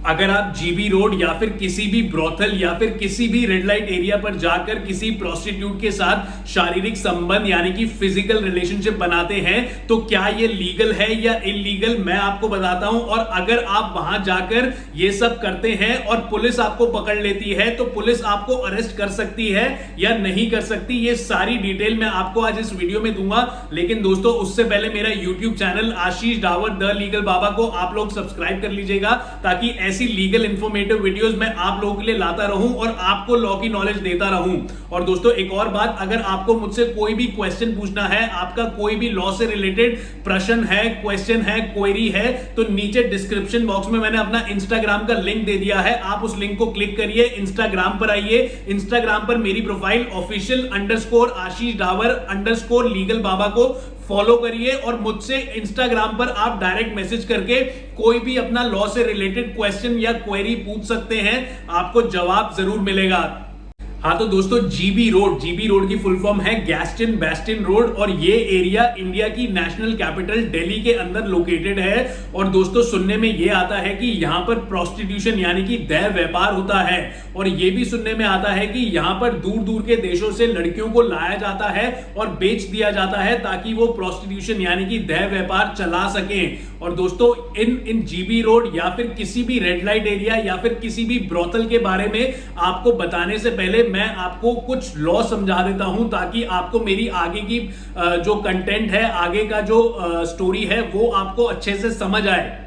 अगर आप GB road या फिर किसी भी ब्रोथल या फिर किसी भी रेड लाइट एरिया पर जाकर किसी प्रोस्टिट्यूट के साथ शारीरिक संबंध यानी कि फिजिकल रिलेशनशिप बनाते हैं तो क्या ये लीगल है या इलीगल, मैं आपको बताता हूं। और अगर आप वहां जाकर ये सब करते हैं और पुलिस आपको पकड़ लेती है तो पुलिस आपको अरेस्ट कर सकती है या नहीं कर सकती, ये सारी डिटेल मैं आपको आज इस वीडियो में दूंगा। लेकिन दोस्तों उससे पहले मेरा YouTube channel Ashish Dawar the legal Baba को आप लोग सब्सक्राइब कर लीजिएगा ताकि ऐसी लीगल इंफॉर्मेटिव वीडियोस मैं आप लोगों के लिए लाता रहूं और आपको लॉ की नॉलेज देता रहूं। और दोस्तों एक और बात, अगर आपको मुझसे कोई भी क्वेश्चन पूछना है, आपका कोई भी लॉ से रिलेटेड प्रश्न है, क्वेश्चन है, क्वेरी है, तो नीचे डिस्क्रिप्शन बॉक्स में मैंने अपना इंस्टाग्राम का लिंक दे दिया है, आप उस लिंक को क्लिक करिए, इंस्टाग्राम पर आइए। इंस्टाग्राम पर मेरी प्रोफाइल ऑफिशियल_ आशीष डावर_ लीगल बाबा को फॉलो करिए और मुझसे इंस्टाग्राम पर आप डायरेक्ट मैसेज करके कोई भी अपना लॉ से रिलेटेड क्वेश्चन या क्वेरी पूछ सकते हैं, आपको जवाब जरूर मिलेगा। हाँ तो दोस्तों जीबी रोड की फुल फॉर्म है गैस्टन बेस्टिन रोड और ये एरिया इंडिया की नेशनल कैपिटल दिल्ली के अंदर लोकेटेड है। और दोस्तों सुनने में ये आता है कि यहां पर प्रोस्टिट्यूशन यानी कि देह व्यापार होता है और ये भी सुनने में आता है कि यहां पर दूर दूर के देशों से लड़कियों को लाया जाता है और बेच दिया जाता है ताकि वो प्रोस्टिट्यूशन यानी कि देह व्यापार चला सके। और दोस्तों इन जीबी रोड या फिर किसी भी रेड लाइट एरिया या फिर किसी भी ब्रोथल के बारे में आपको बताने से पहले मैं आपको कुछ लॉ समझा देता हूं ताकि आपको मेरी आगे की जो कंटेंट है, आगे का जो स्टोरी है वो आपको अच्छे से समझ आए।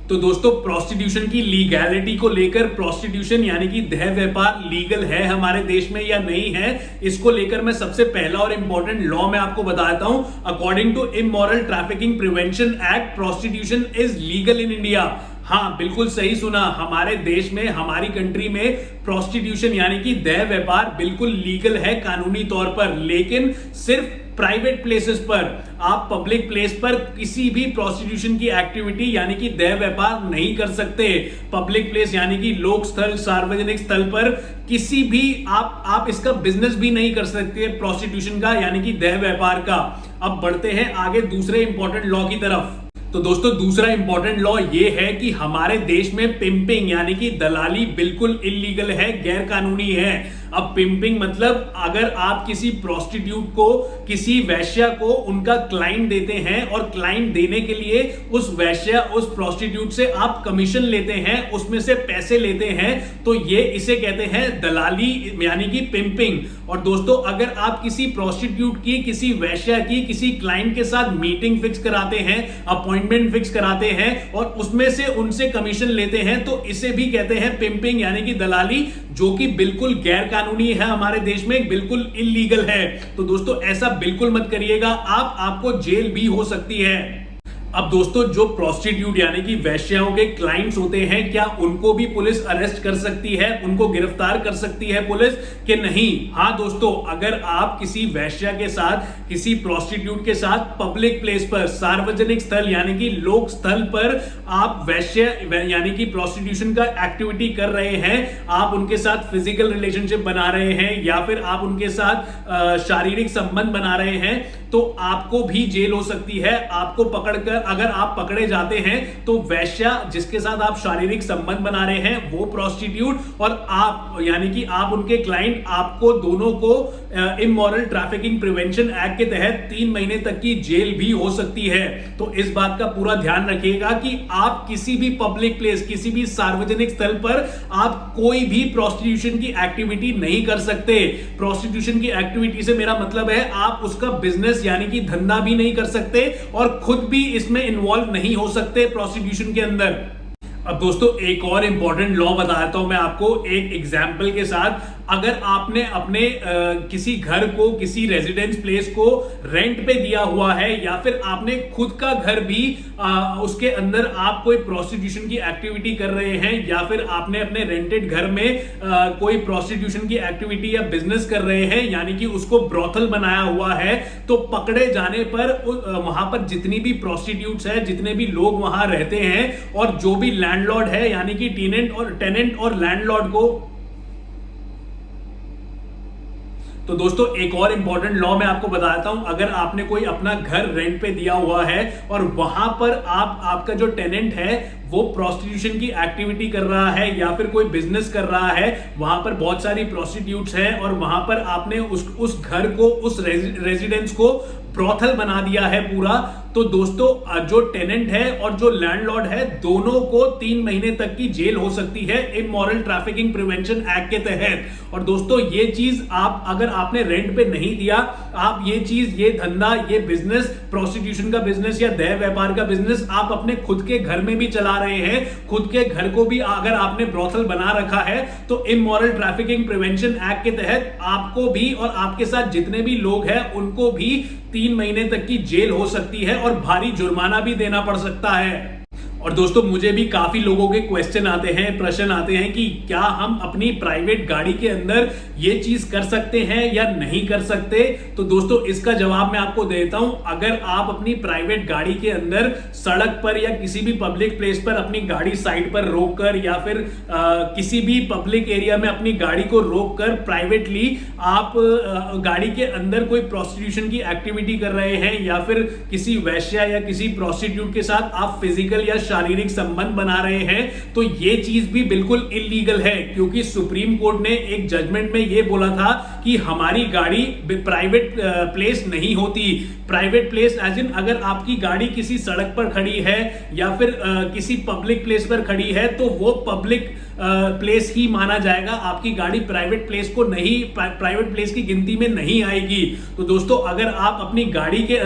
तो दोस्तों प्रोस्टिट्यूशन की लीगैलिटी को लेकर, प्रोस्टिट्यूशन यानी कि देह व्यापार लीगल है हमारे देश में या नहीं है, इसको लेकर मैं सबसे पहला और इंपॉर्टेंट लॉ मैं आपको बताता हूं। According to immoral trafficking prevention act, prostitution is legal in India. हाँ बिल्कुल सही सुना, हमारे देश में, हमारी कंट्री में प्रोस्टिट्यूशन यानी कि देह व्यापार बिल्कुल लीगल है कानूनी तौर पर, लेकिन सिर्फ प्राइवेट प्लेसेस पर। आप पब्लिक प्लेस पर किसी भी प्रोस्टिट्यूशन की एक्टिविटी यानी कि देह व्यापार नहीं कर सकते। पब्लिक प्लेस यानी कि लोक स्थल, सार्वजनिक स्थल पर किसी भी आप इसका बिजनेस भी नहीं कर सकते प्रोस्टिट्यूशन का यानी कि देह व्यापार का। अब बढ़ते हैं आगे दूसरे इंपॉर्टेंट लॉ की तरफ। तो दोस्तों दूसरा इंपॉर्टेंट लॉ ये है कि हमारे देश में पिंपिंग यानी कि दलाली बिल्कुल इलीगल है, गैर कानूनी है। अब पिंपिंग मतलब अगर आप किसी प्रोस्टिट्यूट को, किसी वैश्या को उनका क्लाइंट देते हैं और क्लाइंट देने के लिए उस वैश्या, उस प्रोस्टिट्यूट से आप कमीशन लेते हैं, उसमें से पैसे लेते हैं, तो ये इसे कहते हैं दलाली यानी कि पिंपिंग। और दोस्तों अगर आप किसी प्रोस्टिट्यूट की, किसी वैश्या की, किसी क्लाइंट के साथ मीटिंग फिक्स कराते हैं, अपॉइंटमेंट फिक्स कराते हैं और उसमें से उनसे कमीशन लेते हैं, तो इसे भी कहते हैं पिंपिंग यानी कि दलाली, जो कि बिल्कुल गैर कानूनी है हमारे देश में, बिल्कुल इलीगल है। तो दोस्तों ऐसा बिल्कुल मत करिएगा, आपको जेल भी हो सकती है। अब दोस्तों जो प्रोस्टिट्यूट यानी कि वैश्याओं के क्लाइंट्स होते हैं, क्या उनको भी पुलिस अरेस्ट कर सकती है, उनको गिरफ्तार कर सकती है पुलिस कि नहीं? हाँ दोस्तों, अगर आप किसी वैश्या के साथ, किसी प्रोस्टिट्यूट के साथ पब्लिक प्लेस पर, सार्वजनिक स्थल यानी कि लोक स्थल पर आप वैश्या यानी कि प्रोस्टिट्यूशन का एक्टिविटी कर रहे हैं, आप उनके साथ फिजिकल रिलेशनशिप बना रहे हैं या फिर आप उनके साथ शारीरिक संबंध बना रहे हैं, तो आपको भी जेल हो सकती है। आपको पकड़कर, अगर आप पकड़े जाते हैं तो वैश्या जिसके साथ आप शारीरिक संबंध बना रहे हैं वो प्रोस्टिट्यूट और आप यानी कि आप उनके क्लाइंट, आपको दोनों को इमोरल ट्रैफिकिंग प्रिवेंशन एक्ट के तहत 3 महीने तक की जेल भी हो सकती है। तो इस बात का पूरा ध्यान रखिएगा कि आप किसी भी पब्लिक प्लेस, किसी भी सार्वजनिक स्थल पर आप कोई भी प्रोस्टिट्यूशन की एक्टिविटी नहीं कर सकते। प्रोस्टिट्यूशन की एक्टिविटी से मेरा मतलब है आप उसका बिजनेस यानी कि धंधा भी नहीं कर सकते और खुद भी इसमें इन्वॉल्व नहीं हो सकते प्रोस्टिट्यूशन के अंदर। अब दोस्तों एक और इंपॉर्टेंट लॉ बताता हूं मैं आपको एक एग्जाम्पल के साथ। अगर आपने अपने किसी घर को, किसी रेजिडेंस प्लेस को रेंट पे दिया हुआ है या फिर आपने खुद का घर भी उसके अंदर आप कोई प्रोस्टिट्यूशन की एक्टिविटी कर रहे हैं या फिर आपने अपने रेंटेड घर में कोई प्रोस्टिट्यूशन की एक्टिविटी या बिजनेस कर रहे हैं यानी कि उसको ब्रोथल बनाया हुआ है, तो पकड़े जाने पर वहां पर जितनी भी प्रोस्टिट्यूट्स है, जितने भी लोग वहां रहते हैं और जो भी लैंडलॉर्ड है यानी कि टेनेंट और लैंडलॉर्ड को तो दोस्तों एक और इंपॉर्टेंट लॉ मैं आपको बताता हूं, अगर आपने कोई अपना घर रेंट पे दिया हुआ है और वहां पर आपका जो टेनेंट है वो प्रोस्टिट्यूशन की एक्टिविटी कर रहा है या फिर कोई बिजनेस कर रहा है, वहां पर बहुत सारी प्रोस्टिट्यूट्स हैं और वहां पर आपने उस घर को, उस रेजिडेंस को ब्रॉथल बना दिया है पूरा, तो दोस्तों जो टेनेंट है और जो लैंडलॉर्ड है दोनों को 3 महीने तक की जेल हो सकती है इमोरल ट्रैफिकिंग प्रिवेंशन एक्ट के तहत। और दोस्तों ये चीज आप अगर आपने रेंट पे नहीं दिया, आप ये चीज, ये धंधा, ये बिजनेस, प्रोस्टिट्यूशन का बिजनेस या देह व्यापार का बिजनेस आप अपने खुद के घर में भी चला रहे हैं, खुद के घर को भी अगर आपने ब्रॉथल बना रखा है, तो इमोरल ट्रैफिकिंग प्रिवेंशन एक्ट के तहत आपको भी और आपके साथ जितने भी लोग हैं उनको भी 3 महीने तक की जेल हो सकती है और भारी जुर्माना भी देना पड़ सकता है। और दोस्तों मुझे भी काफी लोगों के क्वेश्चन आते हैं, प्रश्न आते हैं कि क्या हम अपनी प्राइवेट गाड़ी के अंदर ये चीज कर सकते हैं या नहीं कर सकते। तो दोस्तों इसका जवाब मैं आपको देता हूं, अगर आप अपनी प्राइवेट गाड़ी के अंदर सड़क पर या किसी भी पब्लिक प्लेस पर अपनी गाड़ी साइड पर रोककर या फिर किसी भी पब्लिक एरिया में अपनी गाड़ी को रोककर प्राइवेटली आप गाड़ी के अंदर कोई प्रोस्टिट्यूशन की एक्टिविटी कर रहे हैं या फिर किसी वैश्या या किसी प्रोस्टिट्यूट के साथ आप फिजिकल या शारीरिक संबंध बना रहे हैं, तो ये चीज भी बिल्कुल इलीगल है, क्योंकि सुप्रीम कोर्ट ने एक जजमेंट में ये बोला था कि हमारी गाड़ी प्राइवेट प्लेस नहीं होती। प्राइवेट प्लेस एज इन अगर आपकी गाड़ी किसी सड़क पर खड़ी है या फिर किसी पब्लिक प्लेस पर खड़ी है तो वो पब्लिक प्लेस ही माना जाएगा, आपकी गाड़ी प्राइवेट प्लेस को नहीं, प्राइवेट प्लेस की गिनती में नहीं आएगी। तो दोस्तों अगर आप अपनी गाड़ी के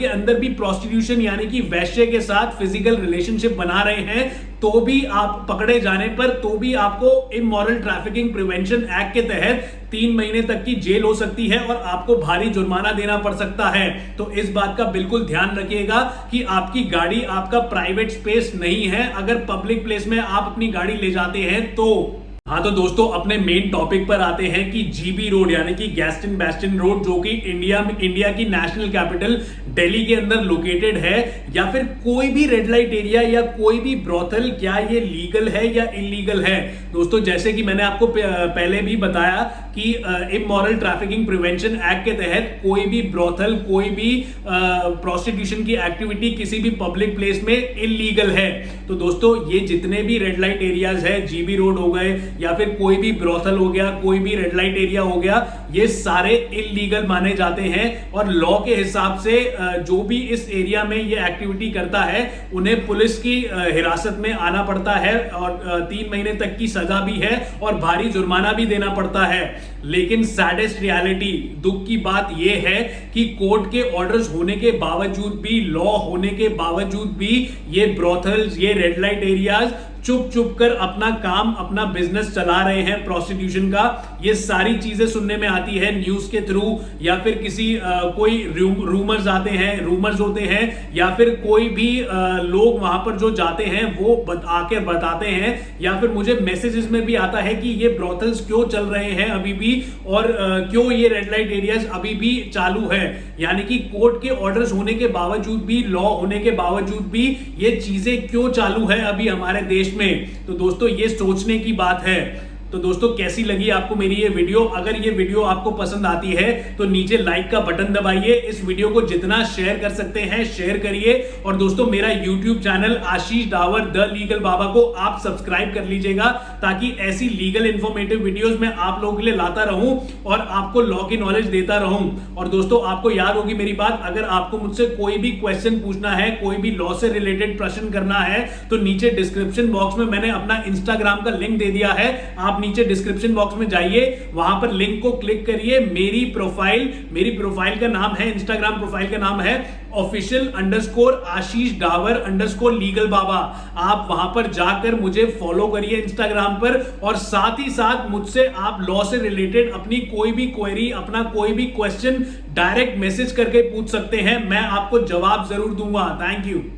अंदर भी प्रोस्टिट्यूशन यानी कि वैश्य के साथ फिजिकल रिलेशनशिप बना रहे हैं, तो भी आप पकड़े जाने पर तो भी आपको इमोरल ट्रैफिकिंग प्रिवेंशन एक्ट के तहत 3 महीने तक की जेल हो सकती है और आपको भारी जुर्माना देना पड़ सकता है। तो इस बात का बिल्कुल ध्यान रखिएगा कि आपकी गाड़ी आपका प्राइवेट स्पेस नहीं है, अगर पब्लिक प्लेस में आप अपनी गाड़ी ले जाते हैं तो। हाँ तो दोस्तों अपने मेन टॉपिक पर आते हैं कि जीबी रोड यानी कि गैस्टन बेस्टन रोड, जो कि इंडिया की नेशनल कैपिटल दिल्ली के अंदर लोकेटेड है, या फिर कोई भी रेड लाइट एरिया या कोई भी ब्रॉथल, क्या ये लीगल है या इलीगल है। दोस्तों जैसे कि मैंने आपको पहले भी बताया कि इमोरल ट्रैफिकिंग प्रिवेंशन एक्ट के तहत कोई भी ब्रॉथल, कोई भी प्रोस्टिट्यूशन की एक्टिविटी किसी भी पब्लिक प्लेस में इलीगल है। तो दोस्तों ये जितने भी रेड लाइट एरियाज है, जीबी रोड हो गए या फिर कोई भी ब्रॉथल हो गया, कोई भी रेड लाइट एरिया हो गया, ये सारे इलीगल माने जाते हैं और लॉ के हिसाब से जो भी इस एरिया में ये एक्टिविटी करता है उन्हें पुलिस की हिरासत में आना पड़ता है और 3 महीने तक की सजा भी है और भारी जुर्माना भी देना पड़ता है। लेकिन सैडेस्ट रियलिटी, दुख की बात यह है कि कोर्ट के ऑर्डर्स होने के बावजूद भी, लॉ होने के बावजूद भी ये ब्रॉथल्स, ये रेड लाइट एरियाज चुप कर अपना काम, अपना बिजनेस चला रहे हैं प्रोस्टिट्यूशन का। ये सारी चीजें सुनने में आती है न्यूज के थ्रू या फिर किसी कोई रूमर्स आते हैं, रूमर्स होते हैं या फिर कोई भी लोग वहां पर जो जाते हैं वो आकर बताते हैं या फिर मुझे मैसेजेस में भी आता है कि ये ब्रॉथल्स क्यों चल रहे हैं अभी भी और क्यों ये रेड लाइट एरियाज अभी भी चालू है। यानी कि कोर्ट के ऑर्डर्स होने के बावजूद भी, लॉ होने के बावजूद भी ये चीजें क्यों चालू है अभी हमारे देश में। तो दोस्तों ये सोचने की बात है। तो दोस्तों कैसी लगी आपको मेरी ये वीडियो? अगर ये वीडियो आपको पसंद आती है तो नीचे लाइक का बटन दबाइए, इस वीडियो को जितना शेयर कर सकते हैं शेयर करिए और दोस्तों मेरा YouTube channel Ashish Dawar the legal Baba को आप सब्सक्राइब कर लीजिएगा ताकि ऐसी लीगल इंफॉर्मेटिव वीडियोस मैं आप लोगों के लिए लाता रहूं और आपको लॉ की नॉलेज देता रहूं। और दोस्तों आपको याद होगी मेरी बात, अगर आपको मुझसे कोई भी क्वेश्चन पूछना है, कोई भी लॉ से रिलेटेड प्रश्न करना है तो नीचे डिस्क्रिप्शन बॉक्स में मैंने अपना इंस्टाग्राम का लिंक दे दिया है, आप नीचे डिस्क्रिप्शन बॉक्स में जाइए, वहां पर लिंक को क्लिक करिए। मेरी प्रोफाइल का नाम है, इंस्टाग्राम प्रोफाइल का नाम है official_ आशीष डावर _ लीगल बाबा। आप वहां पर जाकर मुझे फॉलो करिए इंस्टाग्राम पर और साथ ही साथ मुझसे आप लॉ से रिलेटेड अपनी कोई भी क्वेरी, अपना कोई भी क्वेश्चन डायरेक्ट मैसेज करके पूछ सकते हैं, मैं आपको जवाब जरूर दूंगा। Thank you.